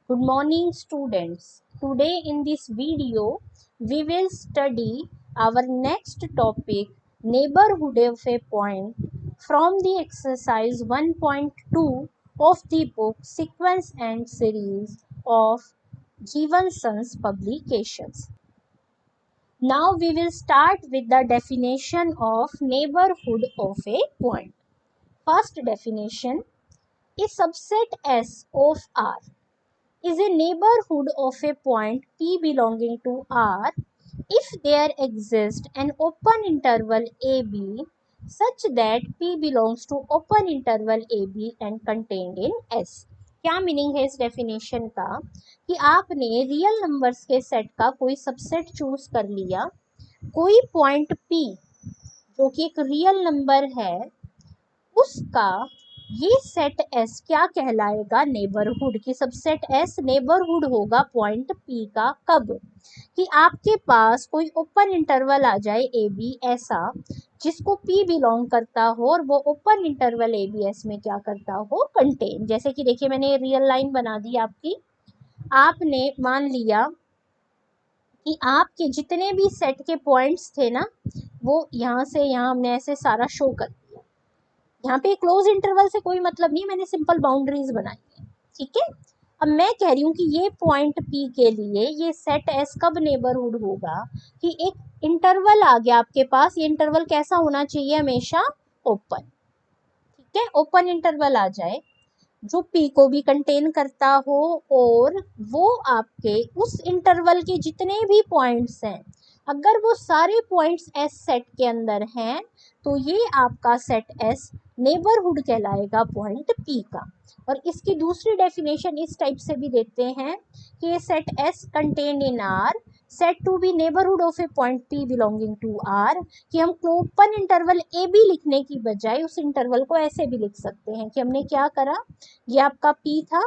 Good morning, students. Today in this video, we will study our next topic, neighborhood of a point, from the exercise 1.2 of the book Sequence and Series of Jeevan Sons publications. Now we will start with the definition of neighborhood of a point. First definition, a subset S of R is a neighborhood of a point P belonging to R if there exists an open interval AB such that P belongs to open interval AB and contained in S. क्या meaning है इस definition का कि आपने real numbers के set का कोई subset choose कर लिया, कोई पॉइंट P जो कि एक रियल नंबर है उसका ये सेट S क्या कहलाएगा, नेबरहुड की सबसेट S नेबरहुड होगा पॉइंट P का कब, कि आपके पास कोई ओपन इंटरवल आ जाए ए बी ऐसा जिसको P बिलोंग करता हो और वो open interval A B S में क्या करता हो, कंटेन। जैसे कि देखिए मैंने रियल लाइन बना दी आपकी, आपने मान लिया कि आपके जितने भी सेट के पॉइंट्स थे ना वो यहाँ से यहाँ हमने ऐसे सारा शो कर दिया। यहाँ पे क्लोज इंटरवल से कोई मतलब नहीं, मैंने सिंपल बाउंड्रीज बनाई है, ठीक है। अब मैं कह रही हूँ कि ये पॉइंट P के लिए ये सेट S कब नेबरहुड होगा, कि एक इंटरवल आ गया आपके पास, ये इंटरवल कैसा होना चाहिए, हमेशा ओपन, ठीक है। ओपन इंटरवल आ जाए जो P को भी कंटेन करता हो और वो आपके उस इंटरवल के जितने भी पॉइंट्स हैं अगर वो सारे पॉइंट्स S सेट के अंदर हैं तो ये आपका सेट S नेबरहुड कहलाएगा पॉइंट P का। और इसकी दूसरी डेफिनेशन इस टाइप से भी देते हैं कि ये set S contained in R set to be neighbourhood of a point P belonging to R, कि हम ओपन इंटरवल ए बी लिखने की बजाय उस इंटरवल को ऐसे भी लिख सकते हैं कि हमने क्या करा, ये आपका P था,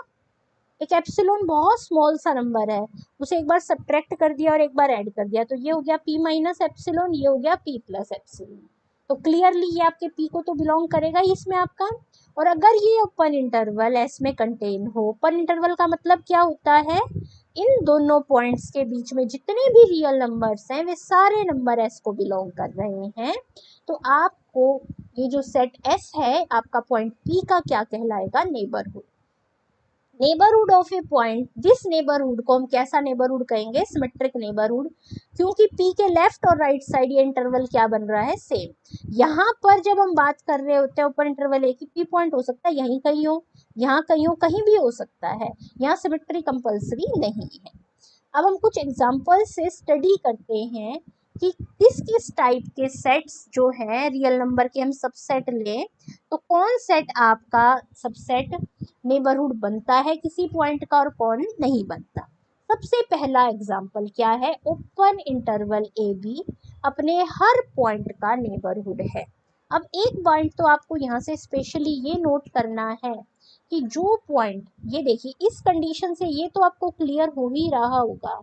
एक एप्सिलॉन बहुत स्मॉल सा नंबर है, उसे एक बार सब्ट्रैक्ट कर दिया और एक बार ऐड कर दिया तो ये हो गया P माइनस एप्सिलॉन, ये हो गया P प्लस एप्सिलॉन। तो क्लियरली ये आपके P को तो बिलोंग करेगा ही इसमें आपका। और अगर ये ओपन इंटरवल S में कंटेन हो, ओपन इंटरवल का मतलब क्या होता है, इन दोनों पॉइंट्स के बीच में जितने भी रियल नंबर्स हैं वे सारे नंबर S को बिलोंग कर रहे हैं, तो आपको ये जो सेट S है आपका पॉइंट P का क्या कहलाएगा, neighbourhood. Neighbourhood of a point, जिस नेबरहुड को हम कैसा नेबरहुड कहेंगे, सिमेट्रिक नेबरहुड, क्योंकि P के लेफ्ट और राइट साइड ये इंटरवल क्या बन रहा है, सेम। यहाँ पर जब हम बात कर रहे होते हैं ओपन इंटरवल एक ही P पॉइंट हो सकता है, यहीं कहीं हो, यहाँ कहीं हो, कहीं भी हो सकता है, यहाँ सिमेट्री कंपल्सरी नहीं है। अब हम कुछ एग्जाम्पल से स्टडी करते हैं कि किस किस टाइप के सेट्स जो है रियल नंबर के हम सबसेट लें तो कौन सेट आपका सबसेट नेबरहुड बनता है किसी पॉइंट का और कौन नहीं बनता। सबसे पहला एग्जाम्पल क्या है, ओपन इंटरवल ए बी अपने हर पॉइंट का नेबरहुड है। अब एक पॉइंट तो आपको यहाँ से स्पेशली ये नोट करना है कि जो पॉइंट, ये देखिए इस कंडीशन से ये तो आपको क्लियर हो ही रहा होगा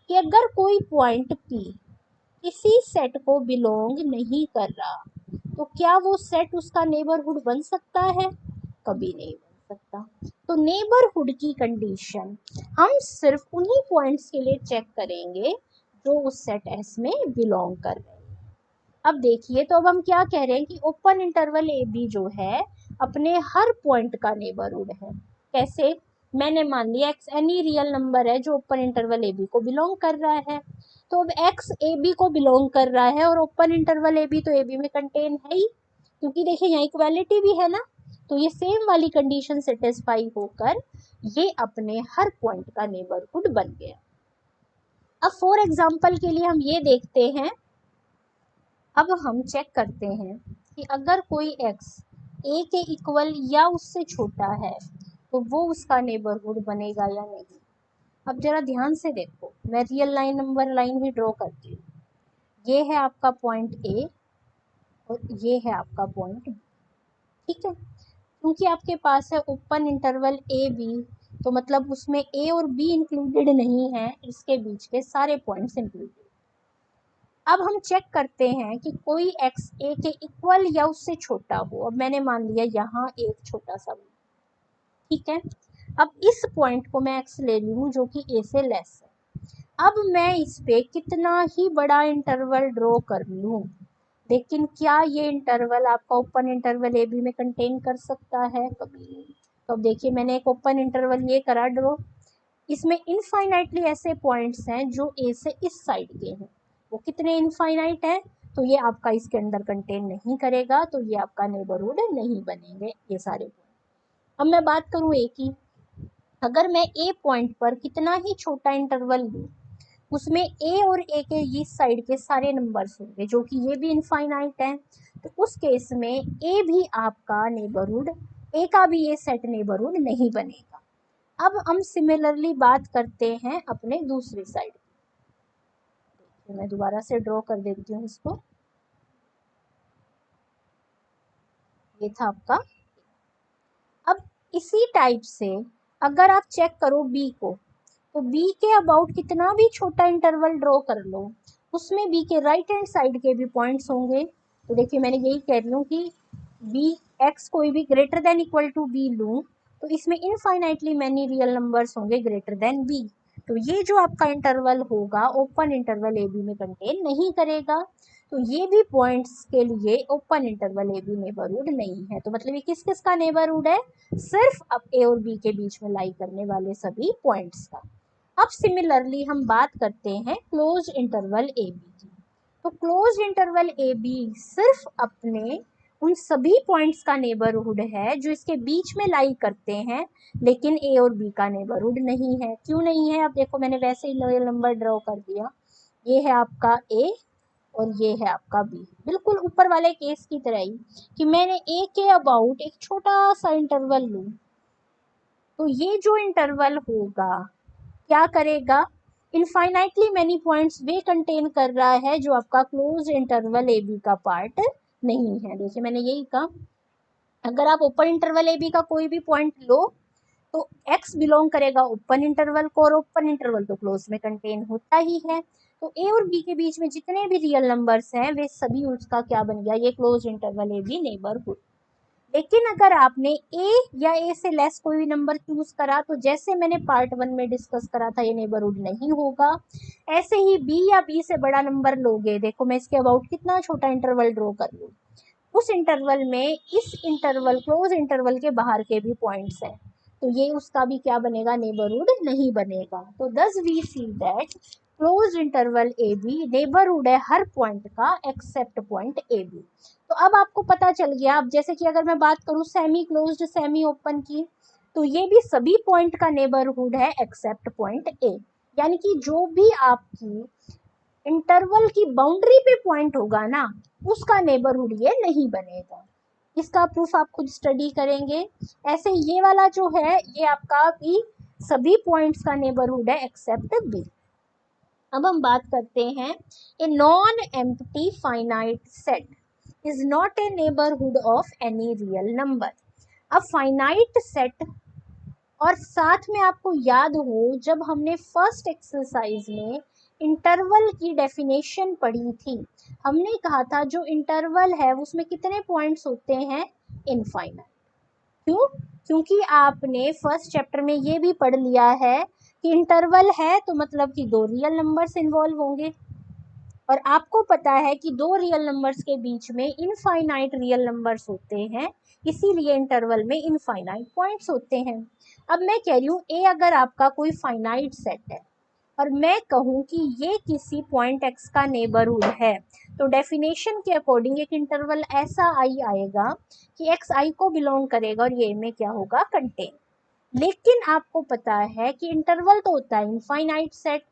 कि अगर कोई पॉइंट P किसी सेट को बिलोंग नहीं कर रहा तो क्या वो सेट उसका नेबरहुड बन सकता है, कभी नहीं बन सकता। तो नेबरहुड की कंडीशन हम सिर्फ उन्हीं पॉइंट्स के लिए चेक करेंगे जो उस सेट S में बिलोंग कर रहे हैं। अब देखिए, तो अब हम क्या कह रहे हैं कि ओपन इंटरवल ए बी जो है अपने हर पॉइंट का नेबरहुड है। कैसे, मैंने मान लिया एक्स एनी रियल नंबर है जो ओपन इंटरवल ए बी को बिलोंग कर रहा है, तो अब एक्स ए बी को बिलोंग कर रहा है और ओपन इंटरवल ए बी तो ए बी में कंटेन है ही, क्योंकि देखिए यहाँ इक्वालिटी भी है ना, तो ये सेम वाली कंडीशन सेटिस्फाई होकर ये अपने हर पॉइंट का नेबरहुड बन गया। अब फॉर एग्जाम्पल के लिए हम ये देखते हैं, अब हम चेक करते हैं कि अगर कोई x a के इक्वल या उससे छोटा है तो वो उसका नेबरहुड बनेगा या नहीं। अब जरा ध्यान से देखो, मैं रियल लाइन नंबर लाइन ही ड्रॉ करती हूँ, ये है आपका पॉइंट A और ये है आपका पॉइंट B, ठीक है। क्योंकि आपके पास है ओपन इंटरवल ए बी तो मतलब उसमें A और B इंक्लूडेड नहीं है, इसके बीच के सारे पॉइंट्स इंक्लूडेड। अब हम चेक करते हैं कि कोई x a के इक्वल या उससे छोटा हो। अब मैंने मान लिया यहाँ एक छोटा सा, ठीक है। अब इस पॉइंट को मैं x ले लूँ जो कि a से लेस है। अब मैं इस पे कितना ही बड़ा इंटरवल ड्रॉ कर लूँ, लेकिन क्या ये इंटरवल आपका ओपन इंटरवल ए बी में कंटेन कर सकता है? कभी नहीं। तो अब देखिए मैंने एक ओपन इंटरवल ये करा ड्रॉ, इसमें इनफाइनाइटली ऐसे पॉइंट्स हैं जो ए से इस साइड के हैं। वो कितने इनफाइनाइट हैं? तो ये आपका इसके अंदर कंटेन नहीं करेगा, तो ये आपका नेबरहुड नहीं बनेंगे ये सारे पॉइंट। अब मैं बात करूँ ए की, अगर मैं ए पॉइंट पर कितना ही छोटा इंटरवल लूँ, उसमें ए और ए के इस साइड के सारे नंबर्स होंगे जो कि ये भी इनफाइनाइट है, तो उस केस में ए भी आपका नेबरहुड, ए का भी ये सेट नेबरहुड नहीं बनेगा। अब हम सिमिलरली बात करते हैं अपने दूसरी साइड। मैं दोबारा से ड्रॉ कर देती हूँ इसको, ये था आपका। अब इसी टाइप से अगर आप चेक करो बी को, तो बी के अबाउट कितना भी छोटा इंटरवल ड्रॉ कर लो, उसमें बी के राइट हैंड साइड के भी पॉइंट्स होंगे। तो देखिए मैंने यही कह रही हूँ कि बी एक्स कोई भी greater than equal to B लूँ, तो इसमें इनफाइनाइटली मैनी रियल नंबर्स होंगे ग्रेटर देन बी। तो ये जो आपका इंटरवल होगा ओपन इंटरवल ए बी में कंटेन नहीं करेगा, तो ये भी पॉइंट्स के लिए open interval A B neighbourhood नहीं है। तो मतलब ये किस किस का नेबरहुड है? सिर्फ अब ए और बी के बीच में लाई करने वाले सभी पॉइंट्स का। अब सिमिलरली हम बात करते हैं क्लोज इंटरवल ए बी की। तो क्लोज इंटरवल ए बी सिर्फ अपने उन सभी पॉइंट्स का नेबरहुड है जो इसके बीच में लाई करते हैं, लेकिन ए और बी का नेबरहुड नहीं है। क्यों नहीं है? अब देखो मैंने वैसे ही रियल नंबर ड्रॉ कर दिया, ये है आपका ए और ये है आपका बी, बिल्कुल ऊपर वाले केस की तरह ही कि मैंने ए के अबाउट एक छोटा सा इंटरवल लूँ, तो ये जो इंटरवल होगा क्या करेगा? इनफाइनाइटली मैनी पॉइंट्स वे कंटेन कर रहा है जो आपका क्लोज इंटरवल ए बी का पार्ट नहीं है। देखिए मैंने यही कहा, अगर आप ओपन इंटरवल ए बी का कोई भी पॉइंट लो तो x बिलोंग करेगा ओपन इंटरवल को, और ओपन इंटरवल तो क्लोज में कंटेन होता ही है। तो a और b के बीच में जितने भी रियल नंबर्स हैं वे सभी उसका क्या बन गया? ये close interval A B neighbourhood. लेकिन अगर आपने a या a से लेस कोई भी नंबर चूज करा, तो जैसे मैंने पार्ट 1 में डिस्कस करा था ये नेबरहुड नहीं होगा। ऐसे ही b या b से बड़ा नंबर लोगे, देखो मैं इसके अबाउट कितना छोटा इंटरवल ड्रॉ कर लूँ, उस इंटरवल में इस इंटरवल क्लोज इंटरवल के बाहर के भी पॉइंट्स हैं, तो ये उसका भी क्या बनेगा? नेबरहुड नहीं बनेगा। तो thus we see that close interval A B neighbourhood है हर पॉइंट का एक्सेप्ट पॉइंट ए बी। तो अब आपको पता चल गया। अब जैसे कि अगर मैं बात करूँ सेमी क्लोज्ड सेमी ओपन की, तो ये भी सभी पॉइंट का नेबरहुड है एक्सेप्ट पॉइंट ए, यानी कि जो भी आपकी इंटरवल की बाउंड्री पे पॉइंट होगा ना, उसका नेबरहुड ये नहीं बनेगा। इसका प्रूफ आप खुद स्टडी करेंगे। ऐसे ये वाला जो है ये आपका भी सभी पॉइंट्स का नेबरहुड है एक्सेप्ट बी। अब हम बात करते हैं, a non empty finite set is not a neighbourhood of any real number. अब फाइनाइट सेट, और साथ में आपको याद हो जब हमने फर्स्ट एक्सरसाइज में इंटरवल की डेफिनेशन पढ़ी थी, हमने कहा था जो इंटरवल है उसमें कितने पॉइंट्स होते हैं? इनफाइनाइट। क्यों? क्योंकि आपने फर्स्ट चैप्टर में ये भी पढ़ लिया है कि इंटरवल है तो मतलब कि दो रियल नंबर्स इन्वॉल्व होंगे, और आपको पता है कि दो रियल नंबर्स के बीच में इनफाइनाइट रियल नंबर्स होते हैं, इसीलिए इंटरवल में इनफाइनाइट पॉइंट्स होते हैं। अब मैं कह रही हूँ ए अगर आपका कोई फाइनाइट सेट है और मैं कहूँ कि ये किसी पॉइंट x का नेबरहुड है, तो डेफिनेशन के अकॉर्डिंग एक इंटरवल ऐसा आई आएगा कि x i को बिलोंग करेगा और ये में क्या होगा? कंटेन। लेकिन आपको पता है कि इंटरवल तो होता है इनफाइनाइट सेट,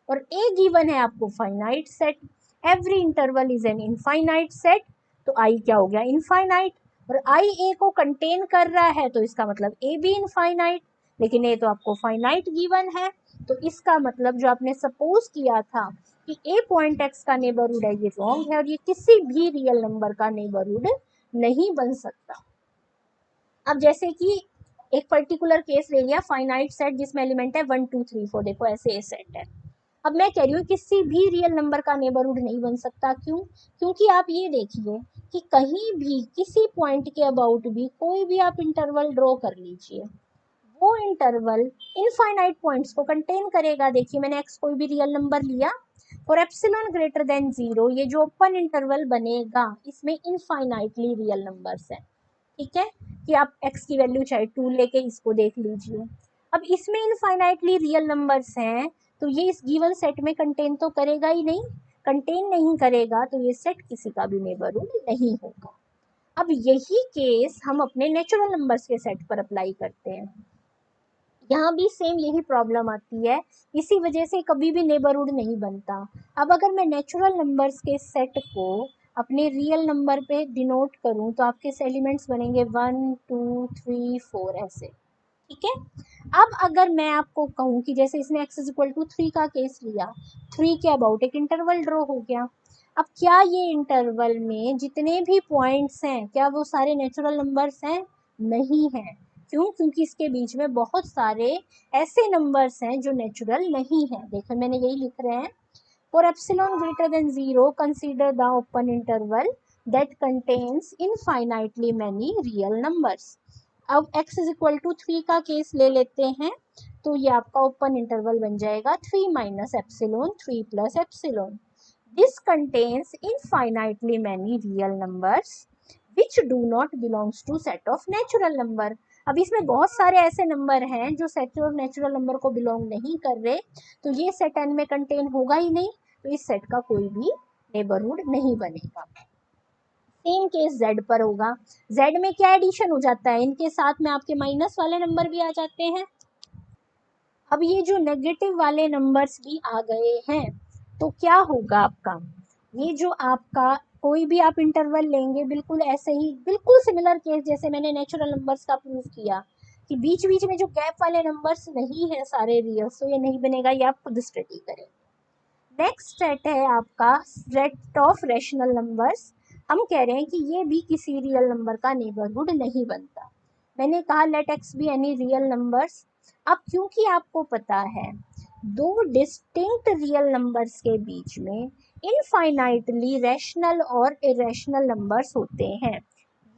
और ए गिवन है आपको finite set. Every interval is an infinite set, तो आई क्या हो गया? इनफाइनाइट। और आई ए को कंटेन कर रहा है तो इसका मतलब ए भी इनफाइनाइट, लेकिन ए तो आपको फाइनाइट गिवन है, तो इसका मतलब जो आपने सपोज किया था कि ए पॉइंट एक्स का नेबरहुड है ये रॉन्ग है, और ये किसी भी रियल नंबर का नेबरहुड नहीं बन सकता। अब जैसे कि एक पर्टिकुलर केस ले लिया फाइनाइट सेट जिसमें एलिमेंट है 1 2 3 4, देखो ऐसे ए सेट है। अब मैं कह रही हूँ किसी भी रियल नंबर का नेबरहुड नहीं बन सकता। क्यों? क्योंकि आप ये देखिए कि कहीं भी किसी पॉइंट के अबाउट भी कोई भी आप इंटरवल ड्रॉ कर लीजिए, वो इंटरवल इनफाइनाइट पॉइंट्स को कंटेन करेगा। देखिए मैंने x कोई भी रियल नंबर लिया, फॉर एप्सिलॉन ग्रेटर देन 0 ये जो ओपन इंटरवल बनेगा इसमें इनफाइनाइटली रियल नंबर्स हैं। ठीक है, कि आप x की वैल्यू चाहे 2 लेके इसको देख लीजिए। अब इसमें इनफाइनाइटली रियल नंबर्स हैं तो ये इस गिवन सेट में कंटेन तो करेगा ही नहीं, कंटेन नहीं करेगा तो ये सेट किसी का भी नेबरहुड नहीं होगा। अब यही केस हम अपने नेचुरल नंबर्स के सेट पर अप्लाई करते हैं। यहाँ भी सेम यही प्रॉब्लम आती है, इसी वजह से कभी भी नेबरहुड नहीं बनता। अब अगर मैं नेचुरल नंबर्स के सेट को अपने रियल नंबर पे डिनोट करूँ तो आपके एलिमेंट्स बनेंगे 1 2 3 4 ऐसे। ठीक है, अब अगर मैं आपको कहूँ कि जैसे इसने x इक्वल टू 3 का केस लिया, 3 के अबाउट एक इंटरवल ड्रॉ हो गया। अब क्या ये इंटरवल में जितने भी पॉइंट्स हैं क्या वो सारे नेचुरल नंबर्स हैं? नहीं है। क्यों? क्योंकि इसके बीच में बहुत सारे ऐसे नंबर्स हैं जो नेचुरल नहीं है। देखो मैंने यही लिख रहे हैं, for epsilon greater than 0 consider the open interval that contains infinitely many real numbers. अब x इज इक्वल टू 3 का केस ले लेते हैं तो ये आपका ओपन इंटरवल बन जाएगा 3 minus epsilon 3 plus epsilon. This contains infinitely many real numbers which do not belongs to set of natural number. अब इसमें बहुत सारे ऐसे नंबर हैं जो सेट ऑफ नेचुरल नंबर को बिलोंग नहीं कर रहे, तो ये सेट n में कंटेन होगा ही नहीं, तो इस सेट का कोई भी नेबरहुड नहीं बनेगा। सेम केस z पर होगा। z में क्या एडिशन हो जाता है, इनके साथ में आपके माइनस वाले नंबर भी आ जाते हैं। अब ये जो नेगेटिव वाले नंबर्स भी आ गए हैं तो क्या होगा आपका, ये जो आपका कोई भी आप इंटरवल लेंगे बिल्कुल ऐसे ही, बिल्कुल सिमिलर केस जैसे मैंने नेचुरल नंबर्स का प्रूव किया कि बीच बीच में जो गैप वाले नंबर्स नहीं है सारे रियल, तो ये नहीं बनेगा, ये आप खुद स्टडी करें। नेक्स्ट सेट है आपका सेट ऑफ रैशनल नंबर्स। हम कह रहे हैं कि ये भी किसी रियल नंबर का नेबरहुड नहीं बनता। मैंने कहा let X be any real numbers. अब क्योंकि आपको पता है दो डिस्टिंक्ट रियल नंबर्स के बीच में इनफाइनाइटली रैशनल और इरेशनल नंबर्स होते हैं,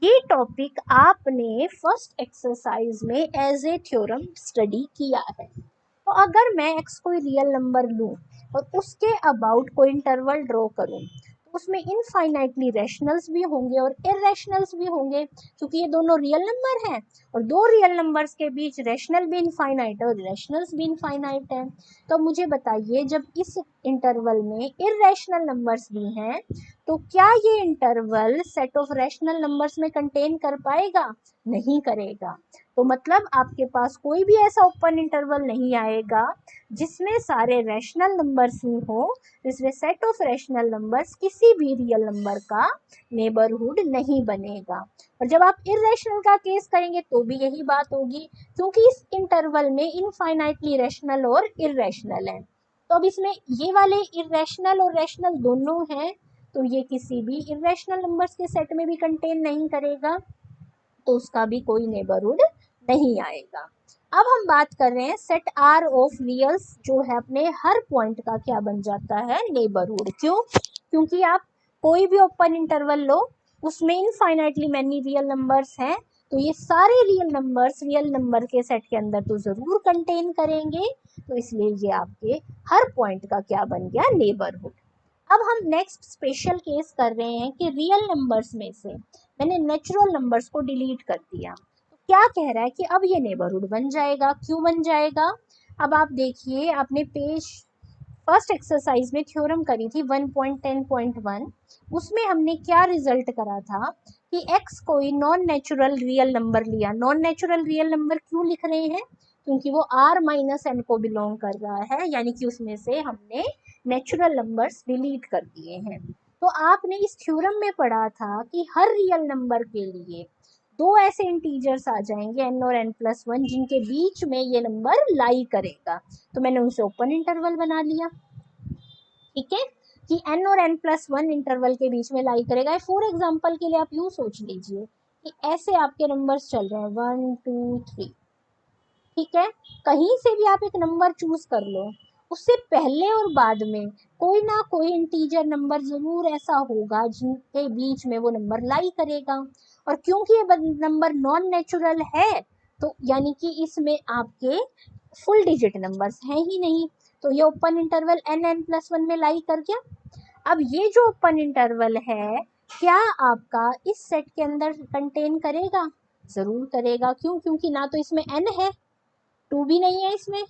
ये टॉपिक आपने फर्स्ट एक्सरसाइज में एज ए थ्योरम स्टडी किया है। तो अगर मैं x कोई रियल नंबर लूँ और उसके अबाउट कोई इंटरवल ड्रॉ करूँ तो उसमें इनफाइनाइटली रैशनल्स भी होंगे और इरेशनल्स भी होंगे, क्योंकि ये दोनों रियल नंबर हैं और दो रियल नंबर्स के बीच रैशनल भी इनफाइनाइट है और इरेशनल्स भी इनफाइनाइट है। तो मुझे बताइए जब इस इंटरवल में इरेशनल नंबर्स भी हैं तो क्या ये interval set of rational numbers में कंटेन कर पाएगा? नहीं करेगा। तो मतलब आपके पास कोई भी ऐसा ओपन इंटरवल नहीं आएगा जिसमें सारे रैशनल नंबर्स ही हो, जिसमें सेट ऑफ रैशनल नंबर्स किसी भी रियल नंबर का नेबरहुड नहीं बनेगा। और जब आप इरेशनल का केस करेंगे तो भी यही बात होगी, क्योंकि इस इंटरवल में इनफाइनाइटली रैशनल और इरेशनल है। तो अब इसमें ये वाले इरेशनल और रैशनल दोनों हैं, तो ये किसी भी इरेशनल नंबर्स के सेट में भी कंटेन नहीं करेगा, तो उसका भी कोई नेबरहुड नहीं आएगा। अब हम बात कर रहे हैं सेट आर ऑफ रियल्स, जो है अपने हर पॉइंट का क्या बन जाता है, नेबरहुड। क्यों? क्योंकि आप कोई भी ओपन इंटरवल लो उसमें इनफाइनाइटली मैनी रियल नंबर्स हैं, तो ये सारे रियल नंबर्स रियल नंबर के सेट के अंदर तो जरूर कंटेन करेंगे, तो इसलिए ये आपके हर पॉइंट का क्या बन गया, नेबरहुड। अब हम नेक्स्ट स्पेशल केस कर रहे हैं कि रियल नंबर्स में से मैंने नेचुरल नंबर्स को डिलीट कर दिया, तो क्या कह रहा है कि अब ये नेबरहुड बन जाएगा। क्यों बन जाएगा? अब आप देखिए, आपने पेज फर्स्ट एक्सरसाइज में थ्योरम करी थी 1.10.1, उसमें हमने क्या रिजल्ट करा था कि x कोई नॉन नेचुरल रियल नंबर लिया। नॉन नेचुरल रियल नंबर क्यों लिख रहे हैं? क्योंकि वो r माइनस n को बिलोंग कर रहा है, यानी कि उसमें से हमने नेचुरल नंबर्स डिलीट कर दिए हैं। तो आपने इस थ्योरम में पढ़ा था कि हर रियल नंबर के लिए दो ऐसे इंटीजर्स आ जाएंगे n और n+1 जिनके बीच में ये नंबर लाई करेगा, तो मैंने उनसे ओपन इंटरवल बना लिया। ठीक है, कि n और n+1 इंटरवल के बीच में लाई करेगा। फॉर एग्जाम्पल के लिए आप यूँ सोच लीजिए कि ऐसे आपके नंबर्स चल रहे हैं 1 2 3, ठीक है, कहीं से भी आप एक नंबर चूज कर लो, उससे पहले और बाद में कोई ना कोई इंटीजर नंबर जरूर ऐसा होगा जिनके बीच में वो नंबर लाई करेगा। और क्योंकि ये नंबर नॉन नेचुरल है तो यानी कि इसमें आपके फुल डिजिट नंबर्स हैं ही नहीं, तो ये ओपन इंटरवल n+1 में लाई कर गया। अब ये जो ओपन इंटरवल है क्या आपका इस सेट के अंदर कंटेन करेगा? जरूर करेगा। क्यों? क्योंकि ना तो इसमें n है, 2 भी नहीं है, इसमें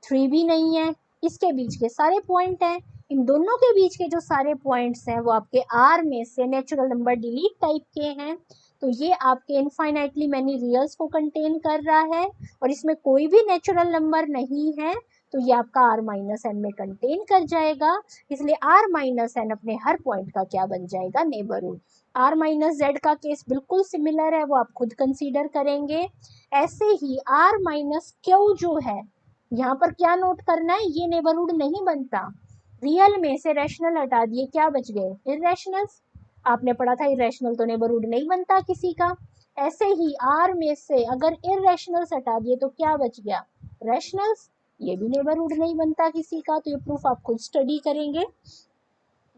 3 भी नहीं है, इसके बीच के सारे पॉइंट हैं। इन दोनों के बीच के जो सारे पॉइंट्स हैं वो आपके आर में से नेचुरल नंबर डिलीट टाइप के हैं, तो ये आपके इनफाइनाइटली मैनी रियल्स को कंटेन कर रहा है और इसमें कोई भी नेचुरल नंबर नहीं है, तो ये आपका r-n में कंटेन कर जाएगा। इसलिए r-n अपने हर पॉइंट का क्या बन जाएगा? नेबरहुड। r-z का केस बिल्कुल सिमिलर है, वो आप खुद कंसीडर करेंगे। ऐसे ही r-q जो है, यहाँ पर क्या नोट करना है, ये नेबरहुड नहीं बनता। रियल में से रैशनल हटा दिए, क्या बच गए? इररेशनल्स। आपने पढ़ा था इररेशनल तो नेबरहुड नहीं बनता किसी का। ऐसे ही आर में से अगर इररेशनल्स हटा दिए तो क्या बच गया? रैशनल्स। ये भी नेबरहुड नहीं बनता किसी का, तो ये प्रूफ आप खुद स्टडी करेंगे।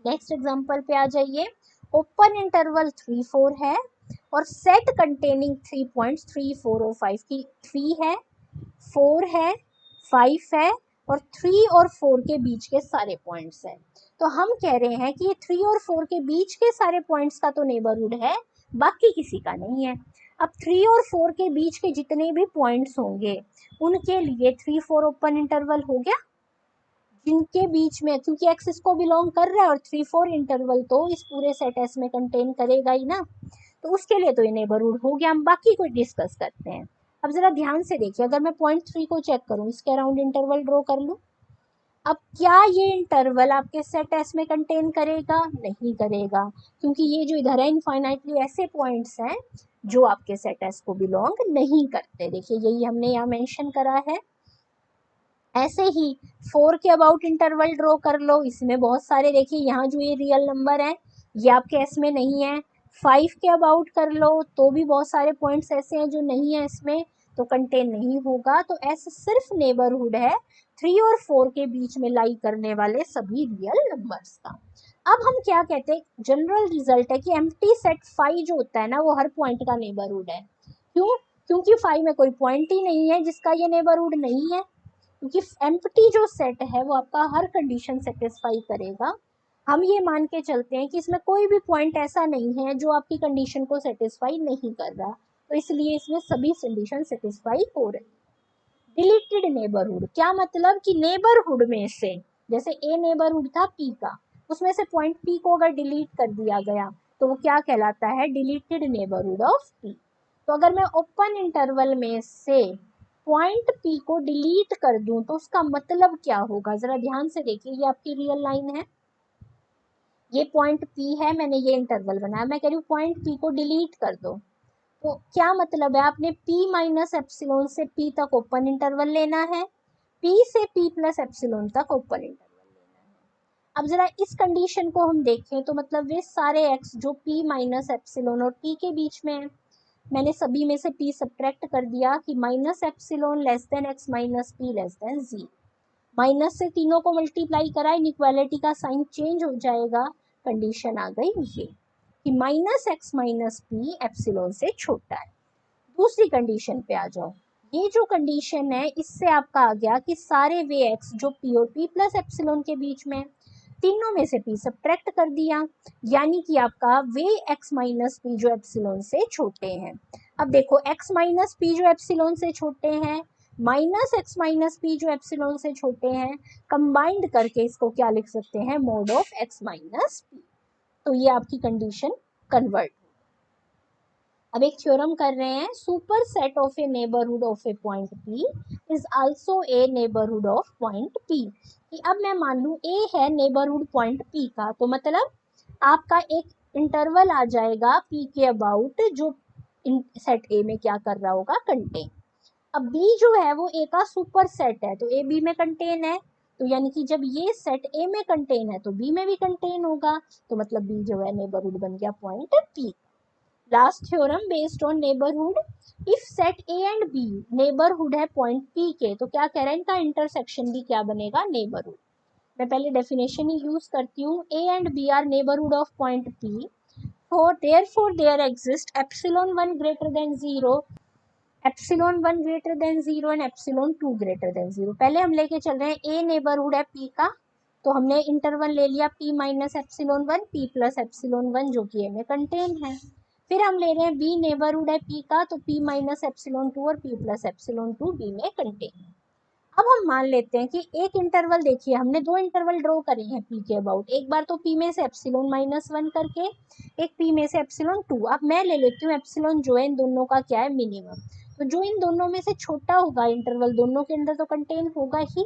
नेक्स्ट एग्जांपल पे आ जाइए। ओपन इंटरवल 3, 4 है और सेट कंटेनिंग 3 पॉइंट्स 3, 4 और 5 की 3 है, 4 है, 5 है और 3 और 4 के बीच के सारे पॉइंट्स हैं। तो हम कह रहे हैं कि ये 3 और 4 के बीच के सारे पॉइंट्स का तो नेबरहुड है, बाकी किसी का नहीं है। अब 3 और 4 के बीच के जितने भी पॉइंट्स होंगे उनके लिए 3, 4 ओपन इंटरवल हो गया। जिनके बीच में, क्योंकि एक्स इसको बिलोंग कर रहा है और 3, 4 इंटरवल तो इस पूरे सेट एस में कंटेन करेगा ही ना, तो उसके लिए तो ये नेबरहुड हो गया। हम बाकी को डिस्कस करते हैं। अब जरा ध्यान से देखिए, अगर मैं पॉइंट 3 को चेक करूं, इसके अराउंड इंटरवल ड्रॉ कर लूं, अब क्या ये इंटरवल आपके सेट एस में कंटेन करेगा? नहीं करेगा, क्योंकि ये जो इधर है इनफाइनाइटली ऐसे पॉइंट्स हैं जो आपके सेट एस को बिलोंग नहीं करते। देखिए यही हमने यहाँ मेंशन करा है। ऐसे ही 4 के अबाउट इंटरवल ड्रॉ कर लो, इसमें बहुत सारे, देखिए यहाँ जो ये रियल नंबर है ये आपके एस में नहीं है। 5 के अबाउट कर लो तो भी बहुत सारे पॉइंट्स ऐसे हैं जो नहीं है इसमें, तो कंटेन नहीं होगा। तो एस सिर्फ नेबरहुड है 3 और 4 के बीच में लाई करने वाले सभी रियल नंबर्स का। अब हम क्या कहते हैं, जनरल रिजल्ट है कि एम्प्टी सेट 5 जो होता है ना वो हर पॉइंट का नेबरहुड है। क्यों? क्योंकि 5 में कोई पॉइंट ही नहीं है जिसका ये नेबरहुड नहीं है, क्योंकि एम्प्टी जो सेट है वो आपका हर कंडीशन सेटिस्फाई करेगा। हम ये मान के चलते हैं कि इसमें कोई भी पॉइंट ऐसा नहीं है जो आपकी कंडीशन को सेटिस्फाई नहीं कर रहा, तो इसलिए इसमें सभी कंडीशन सेटिस्फाई हो रही। डिलीटेड नेबरहुड क्या मतलब कि नेबरहुड में से, जैसे ए नेबरहुड था पी का, उसमें से पॉइंट पी को अगर डिलीट कर दिया गया तो वो क्या कहलाता है? Deleted neighbourhood of P. तो अगर मैं ओपन इंटरवल में से पॉइंट पी को डिलीट कर दूं तो उसका मतलब क्या होगा? जरा ध्यान से देखिए, ये आपकी रियल लाइन है, ये पॉइंट पी है, मैंने ये इंटरवल बनाया, मैं कह रही हूँ पॉइंट पी को डिलीट कर दो, तो क्या मतलब है? आपने p माइनस एप्सिलॉन से p तक ओपन इंटरवल लेना है, p से p प्लस एप्सिलॉन तक ओपन इंटरवल लेना है। अब जरा इस कंडीशन को हम देखें तो मतलब वे सारे x जो p माइनस एप्सिलॉन और t के बीच में है, मैंने सभी में से p सब्ट्रैक्ट कर दिया कि minus epsilon less than x minus p less than z। Minus से तीनों को मल्टीप्लाई करा, इनइक्वालिटी का साइन चेंज हो जाएगा, कंडीशन आ गई ये कि minus x minus P epsilon से छोटा है। दूसरी कंडीशन पे आ जाओ, ये जो कंडीशन है इससे आपका आ गया कि सारे वे एक्स जो पी और पी प्लस एप्सिलॉन के बीच में, तीनों में से पी सब्ट्रैक्ट कर दिया, यानी कि आपका वे एक्स माइनस पी जो एप्सिलॉन से छोटे हैं। अब देखो एक्स माइनस पी जो एप्सिलॉन से छोटे हैं माइनस एक्स माइनस पी जो एप्सिलॉन से छोटे हैं, कंबाइंड करके इसको क्या लिख सकते हैं? Mode of x minus P. तो ये आपकी कंडीशन कन्वर्ट। अब एक थ्योरम कर रहे हैं, super set of A neighbourhood of a point P is also a neighbourhood of point P. कि अब मैं मान लूं ए है नेबरहुड पॉइंट पी का, तो मतलब आपका एक इंटरवल आ जाएगा पी के अबाउट जो सेट ए में क्या कर रहा होगा? कंटेन। अब बी जो है वो ए का सुपर सेट है, तो ए बी में कंटेन है, तो यानी कि जब ये सेट ए में कंटेन है तो बी में भी कंटेन होगा, तो मतलब बी जो है नेबरहुड बन गया point P. Last theorem based on neighbourhood, if set A and B neighbourhood है पॉइंट पी के, तो क्या कह रहे हैं? इनका इंटरसेक्शन भी क्या बनेगा? नेबरहुड। मैं पहले डेफिनेशन ही यूज करती हूँ, A and B are neighbourhood of point P, for therefore there exists epsilon 1 greater than 0 epsilon 1 greater than 0 and epsilon 2 greater than 0। पहले हम लेके चल रहे हैं ए नेबरहुड है पी का, तो हमने इंटरवल ले लिया p minus epsilon 1 p plus epsilon 1 जो कि ए में कंटेन है। फिर हम ले रहे हैं बी नेबरहुड है p का, तो p माइनस एप्सिलॉन 2 और p प्लस एप्सिलॉन 2 b में कंटेन है। अब हम मान लेते हैं कि एक इंटरवल, देखिए हमने दो इंटरवल ड्रॉ करे हैं p के अबाउट, एक बार तो p में से एप्सिलॉन माइनस 1 करके, एक p में से एप्सिलॉन 2। अब मैं ले लेती हूँ एप्सिलॉन जो है इन दोनों का क्या है, मिनिमम। तो जो इन दोनों में से छोटा होगा इंटरवल दोनों के अंदर तो कंटेन होगा ही।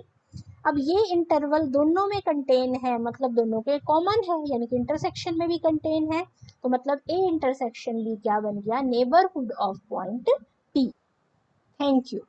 अब ये इंटरवल दोनों में कंटेन है, मतलब दोनों के कॉमन है, यानी कि इंटरसेक्शन में भी कंटेन है, तो मतलब ए इंटरसेक्शन भी क्या बन गया, neighbourhood of point p। Thank you.